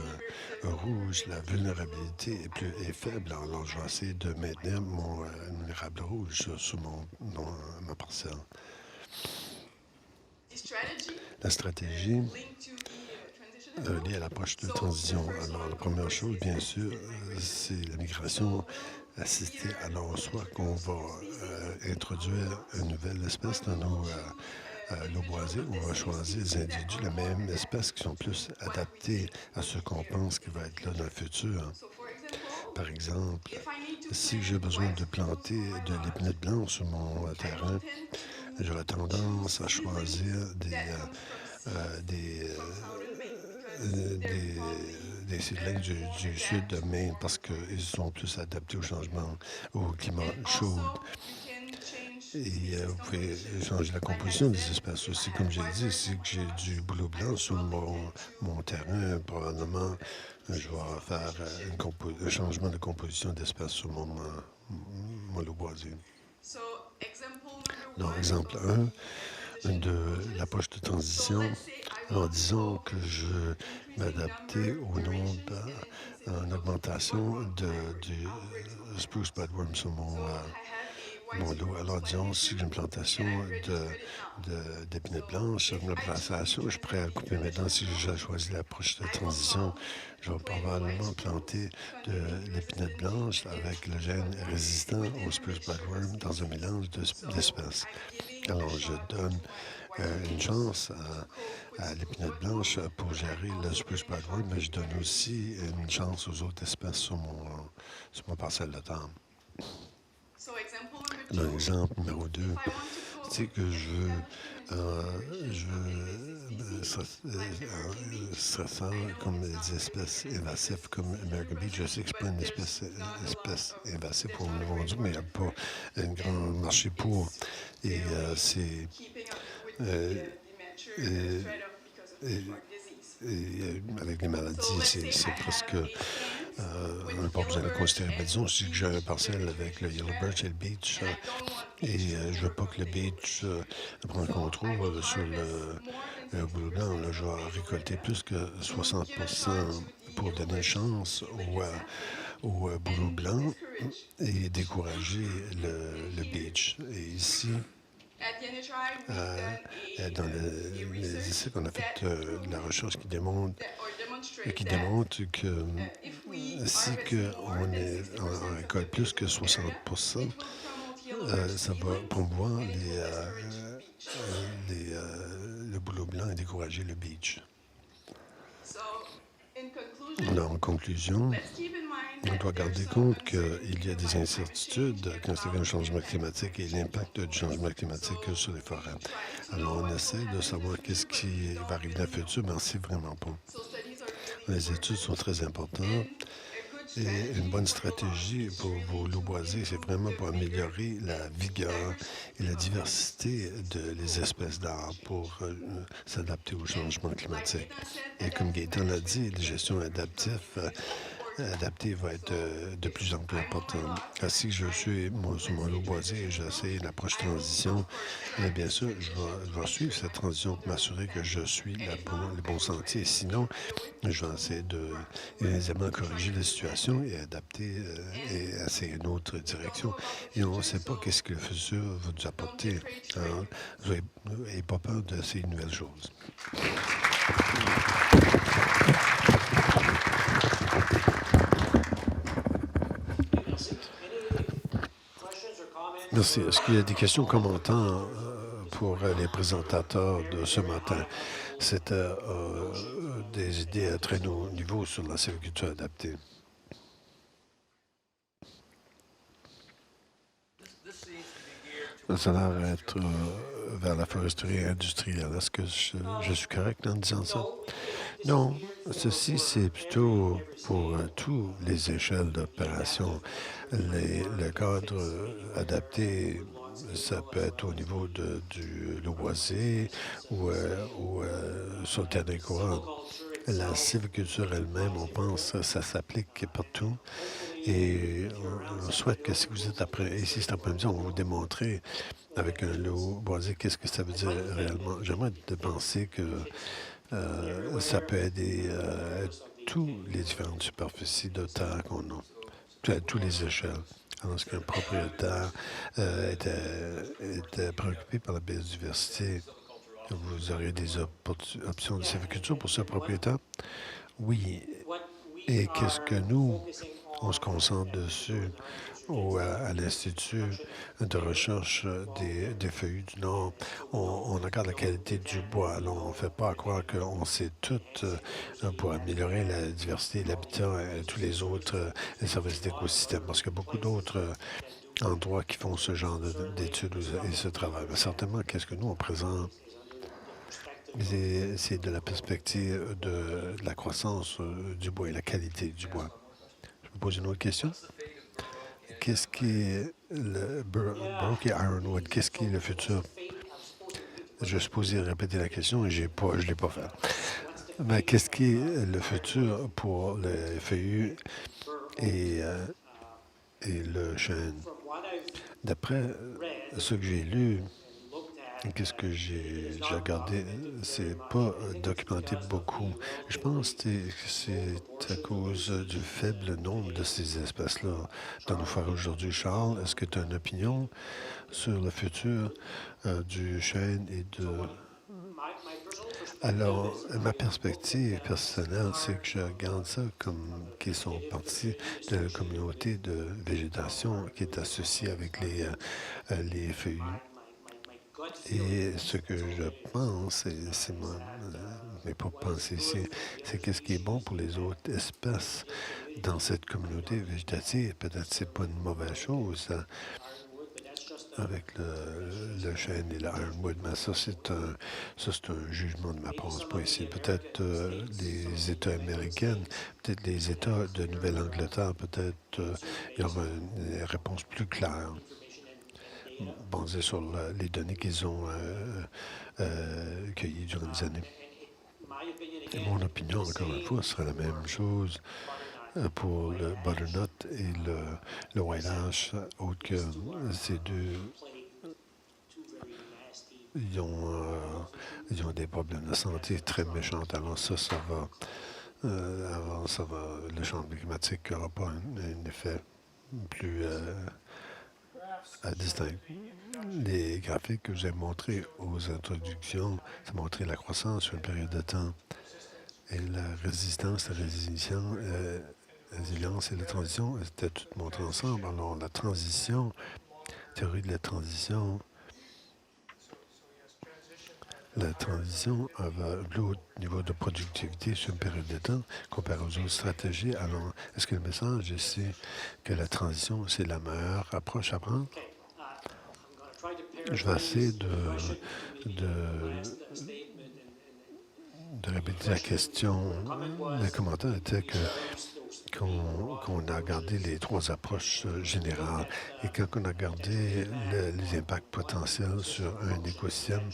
rouge, la vulnérabilité est faible. Alors, je vais essayer de maintenir mon érable rouge sur ma parcelle. La stratégie liée à l'approche de transition. Alors, la première chose, bien sûr, c'est la migration assistée. Alors, soit qu'on va introduire une nouvelle espèce dans l'eau boisée, ou on va choisir des individus de la même espèce qui sont plus adaptés à ce qu'on pense qui va être là dans le futur. Par exemple, si j'ai besoin de planter de l'épinette blanche sur mon terrain, j'aurais tendance à choisir des seedlings du sud de Maine parce qu'ils sont plus adaptés au changement, au climat chaud. Et vous pouvez changer la composition des espèces aussi. Comme j'ai dit, si j'ai du bouleau blanc sur mon terrain, probablement, je vais faire un changement de composition d'espèces sur mon lot boisé. Donc, exemple 1 de l'approche de transition. Alors, disons que je veux m'adapter au nombre, en augmentation du spruce budworm sur mon lot. Alors, disons, si j'ai une plantation d'épinettes blanches sur ma plantation, je suis prêt à couper maintenant. Si j'ai choisi l'approche de transition, je vais probablement planter de l'épinette blanche avec le gène résistant au spruce budworm dans un mélange d'espèces. Alors, je donne une chance à l'épinette blanche pour gérer le spruce budworm, mais je donne aussi une chance aux autres espèces sur mon parcelle de terre. Dans l'exemple numéro 2, c'est que je veux ça comme des espèces invasives comme American Beach. Je sais que ce n'est pas une espèce invasive pour le vendu, mais il n'y a pas un grand marché pour. Et c'est avec les maladies, c'est presque on n'a pas besoin de considérer. Mais disons, si j'ai un parcelle avec le Yellow Birch et le Beech, et je ne veux pas que le Beech prenne le contrôle sur le bouleau blanc, là, je vais récolter plus que 60 pour donner une chance au bouleau blanc et décourager le Beech. Et ici, dans les essais qu'on a fait de la recherche qui démontre que si on récolte plus que 60 ça va promouvoir le bouleau blanc et décourager le Beech. Alors, en conclusion, On doit garder compte qu'il y a des incertitudes quand c'est un changement climatique et l'impact du changement climatique sur les forêts. Alors, on essaie de savoir qu'est-ce qui va arriver dans le futur, mais on ne sait vraiment pas. Les études sont très importantes et une bonne stratégie pour vos loups boisés, c'est vraiment pour améliorer la vigueur et la diversité des espèces d'arbres pour s'adapter au changement climatique. Et comme Gaëtan l'a dit, la gestion adaptée va être de plus en plus importante. Ainsi que je suis sur mon loup boisé et j'essaie l'approche transition, mais bien sûr, je vais suivre cette transition pour m'assurer que je suis le bon sentier. Sinon, je vais essayer de aisément corriger la situation et adapter et essayer une autre direction. Et on ne sait pas qu'est-ce que le futur va nous apporter. Alors, n'ayez pas peur d'essayer de nouvelles choses. Merci. Est-ce qu'il y a des questions, commentaires pour les présentateurs de ce matin? C'était des idées à très haut niveau sur la sylviculture adaptée. Ça a l'air d'être vers la foresterie industrielle. Est-ce que je suis correct en disant ça? Non, ceci, c'est plutôt pour toutes les échelles d'opération. Le cadre adapté, ça peut être au niveau du boisé ou sur le terrain courant. La sylviculture elle-même, on pense que ça s'applique partout. Et on souhaite que si vous êtes ici cet après-midi, on va vous démontrer avec un loup boisé qu'est-ce que ça veut dire réellement. J'aimerais penser que ça peut aider tous les différentes superficies de terre qu'on a, à tous les échelles. Alors qu'un propriétaire était préoccupé par la biodiversité, vous aurez des options de sylviculture pour ce propriétaire? Oui. Et qu'est-ce que nous, on se concentre dessus à l'Institut de recherche des feuillus du Nord. On regarde la qualité du bois. Alors, on ne fait pas croire qu'on sait tout pour améliorer la diversité, l'habitat et tous les autres services d'écosystème. Parce qu'il y a beaucoup d'autres endroits qui font ce genre d'études et ce travail. Mais certainement, qu'est-ce que nous, on présente? C'est de la perspective de la croissance du bois et la qualité du bois. Je vous pose une autre question. Qu'est-ce qui est le Broke et Ironwood? Qu'est-ce qui est le futur? Je suis supposé répéter la question et je ne l'ai pas fait. Mais qu'est-ce qui est le futur pour le feuillu et le chêne? D'après ce que j'ai lu, qu'est-ce que j'ai regardé, c'est pas documenté beaucoup. Je pense que c'est à cause du faible nombre de ces espèces-là dans nos forêts aujourd'hui. Charles, est-ce que tu as une opinion sur le futur du chêne et de... Alors, ma perspective personnelle, c'est que je regarde ça comme qu'ils sont partie de la communauté de végétation qui est associée avec les feuillus. Et ce que je pense, c'est mes propres pensées ici, c'est qu'est-ce qui est bon pour les autres espèces dans cette communauté végétative. Peut-être c'est pas une mauvaise chose avec le chêne et l'ironwood, mais ça, c'est un jugement de ma part, c'est pas ici. Peut-être les États américains, peut-être les États de Nouvelle-Angleterre, peut-être il y aura une réponse plus claire basée sur les données qu'ils ont cueillies durant des années. Et mon opinion, encore une fois, serait la même chose pour le butternut et le white ash, autre que ces deux, ils ont des problèmes de santé très méchants. Alors ça va, le changement climatique n'aura pas un effet plus distinct. Les graphiques que j'ai montrés aux introductions, ça montrait la croissance sur une période de temps et la résistance, la résilience et la transition étaient toutes montrées ensemble. Alors la transition, théorie de la transition, la transition va un plus haut niveau de productivité sur une période de temps comparé aux autres stratégies. Alors, est-ce que le message ici que la transition, c'est la meilleure approche à prendre? Je vais essayer de, de répéter la question. Le commentaire était qu'on a regardé les trois approches générales et quand on a regardé les impacts potentiels sur un écosystème,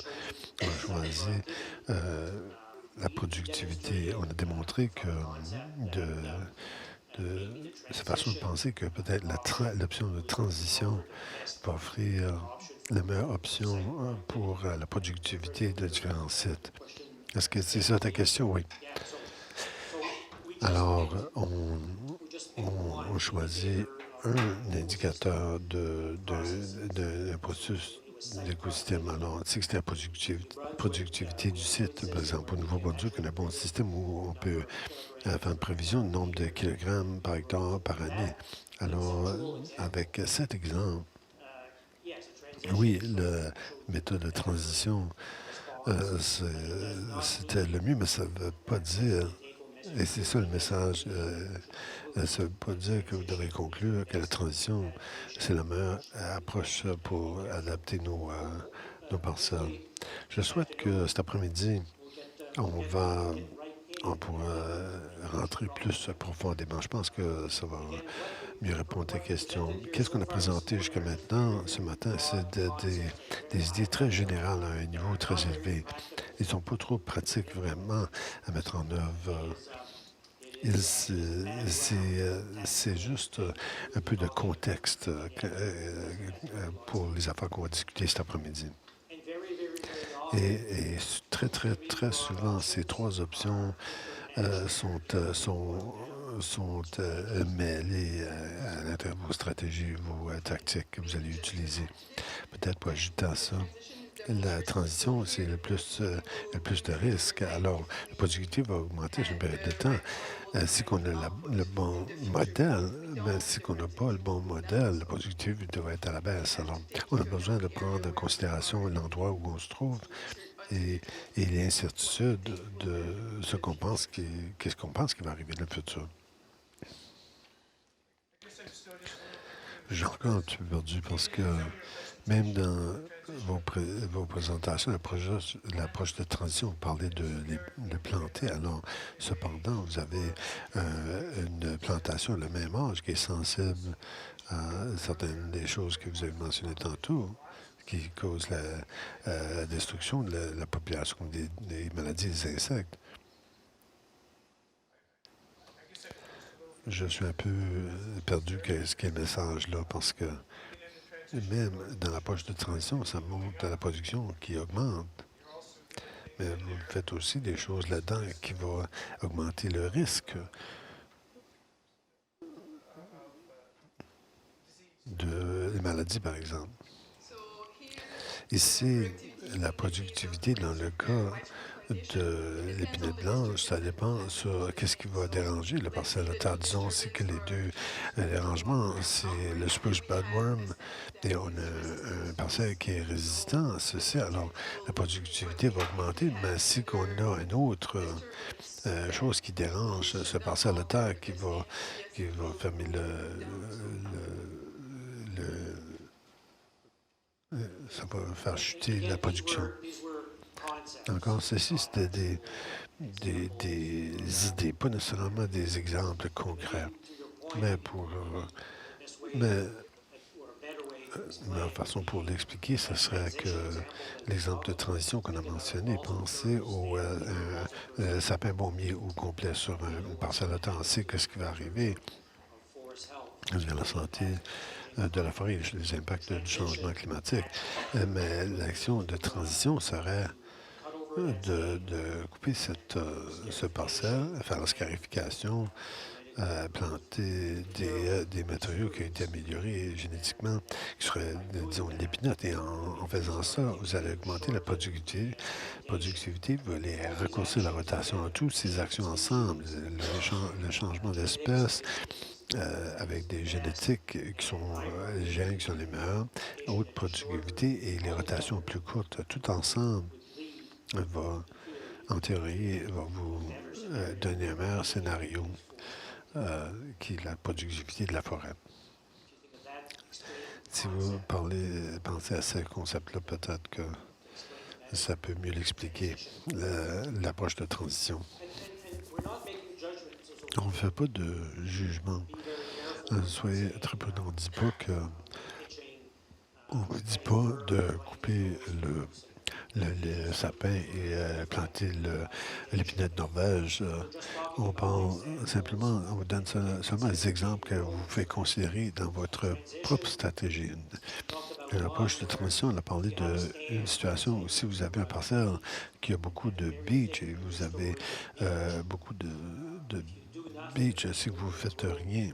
on a choisi la productivité. On a démontré que de, de sa façon de penser que peut-être l'option de transition va offrir la meilleure option pour la productivité de différents sites. Est-ce que c'est ça ta question? Oui. Alors, on choisit un indicateur d'un processus d'écosystème. Alors, on sait que c'était la productivité du site. Par exemple, au Nouveau-Brunswick, on a un bon système où on peut faire une prévision du nombre de kilogrammes par hectare par année. Alors, avec cet exemple, oui, la méthode de transition, c'était le mieux, mais ça ne veut pas dire, et c'est ça le message, ça ne veut pas dire que vous devez conclure que la transition, c'est la meilleure approche pour adapter nos parcelles. Je souhaite que cet après-midi, on pourra rentrer plus profondément. Je pense que ça va mieux répondre à tes questions. Qu'est-ce qu'on a présenté jusqu'à maintenant, ce matin? C'est des idées très générales à un niveau très élevé. Ils ne sont pas trop pratiques vraiment à mettre en œuvre. C'est juste un peu de contexte pour les affaires qu'on va discuter cet après-midi. Et très, très, très souvent, ces trois options sont mêlées à l'intérieur de vos stratégies, vos tactiques que vous allez utiliser. Peut-être pour ajouter à ça, la transition, c'est le plus de risques. Alors, la productivité va augmenter sur une période de temps. Si on a le bon modèle, mais si on n'a pas le bon modèle, la productivité doit être à la baisse. Alors, on a besoin de prendre en considération l'endroit où on se trouve et, et l'incertitude de qu'est-ce qu'on pense qui va arriver dans le futur. J'ai encore un petit peu perdu parce que même dans vos présentations, l'approche de transition, vous parlez de planter. Alors, cependant, vous avez une plantation de même âge qui est sensible à certaines des choses que vous avez mentionnées tantôt, qui causent la destruction de la population, des maladies des insectes. Je suis un peu perdu qu'est-ce qu'est le message là, parce que même dans la poche de transition, ça montre la production qui augmente. Mais vous faites aussi des choses là-dedans qui vont augmenter le risque de maladies, par exemple. Ici, la productivité, dans le cas de l'épinette blanche, ça dépend sur qu'est-ce qui va déranger le parcelle de terre. Disons aussi que les deux dérangements, c'est le spruce budworm et on a un parcelle qui est résistant à ceci. Alors, la productivité va augmenter, mais si on a une autre chose qui dérange ce parcelle de terre qui va fermer ça va faire chuter la production. Encore, ceci, c'était des idées, pas nécessairement des exemples concrets, mais mais ma façon pour l'expliquer, ce serait que l'exemple de transition qu'on a mentionné, pensez au sapin bombier au complet sur une parcelle de temps. On sait que ce qui va arriver sur la santé de la forêt, les impacts du changement climatique. Mais l'action de transition serait de couper ce parcelle, faire la scarification, planter des matériaux qui ont été améliorés génétiquement, qui seraient, disons, de l'épinote. Et en faisant ça, vous allez augmenter la productivité, vous allez raccourcir la rotation. Toutes ces actions ensemble, le changement d'espèce, avec des génétiques qui sont les gènes qui sont les meilleurs, haute productivité et les rotations plus courtes, tout ensemble va, en théorie, va vous donner un meilleur scénario qui est la productivité de la forêt. Si vous pensez à ce concept-là, peut-être que ça peut mieux l'expliquer, l'approche de transition. On ne fait pas de jugement. Soyez très prudents. On ne dit pas que... On ne dit pas de couper le sapin et planter l'épinette Norvège. On parle simplement, on vous donne seulement des exemples que vous pouvez considérer dans votre propre stratégie. L'approche de transition, on a parlé d'une situation où si vous avez un parcelle qui a beaucoup de beach et vous avez beaucoup de beach, si vous ne faites rien,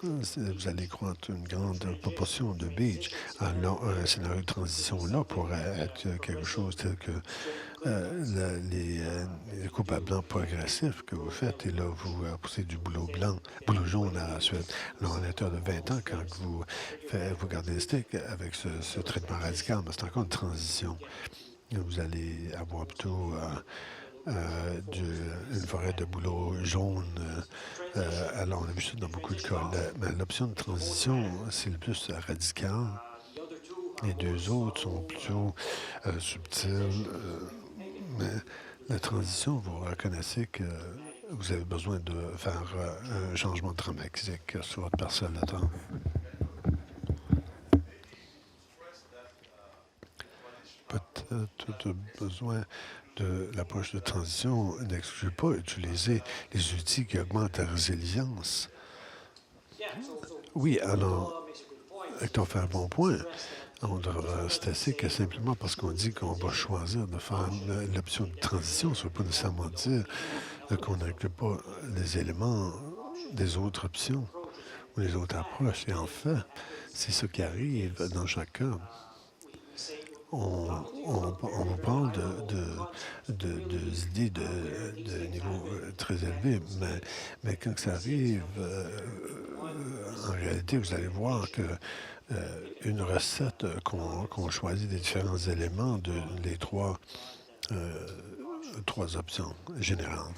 vous allez croître une grande proportion de beach. Alors, un scénario de transition-là pourrait être quelque chose tel que les coupes à blanc progressifs que vous faites, et là, vous poussez du boulot jaune à la suite. Alors, en l'intérieur de 20 ans, quand vous gardez le stick avec ce traitement radical, mais c'est encore une transition. Vous allez avoir plutôt une forêt de bouleau jaune. Alors, on a vu ça dans beaucoup de cas. Mais l'option de transition, c'est le plus radical. Les deux autres sont plutôt subtils. Mais la transition, vous reconnaissez que vous avez besoin de faire un changement dramatique sur votre parcelle de terre. Peut-être besoin de l'approche de transition n'exclut pas utiliser les outils qui augmentent la résilience. Oui, alors, Hector fait un bon point. On devrait rester que simplement parce qu'on dit qu'on va choisir de faire l'option de transition, ça ne veut pas nécessairement dire qu'on n'inclut pas les éléments des autres options ou les autres approches. Et en fait, c'est ce qui arrive dans chaque cas. On vous parle d'idées de niveau très élevé, mais quand ça arrive, en réalité, vous allez voir que une recette qu'on choisit des différents éléments de les trois options générales.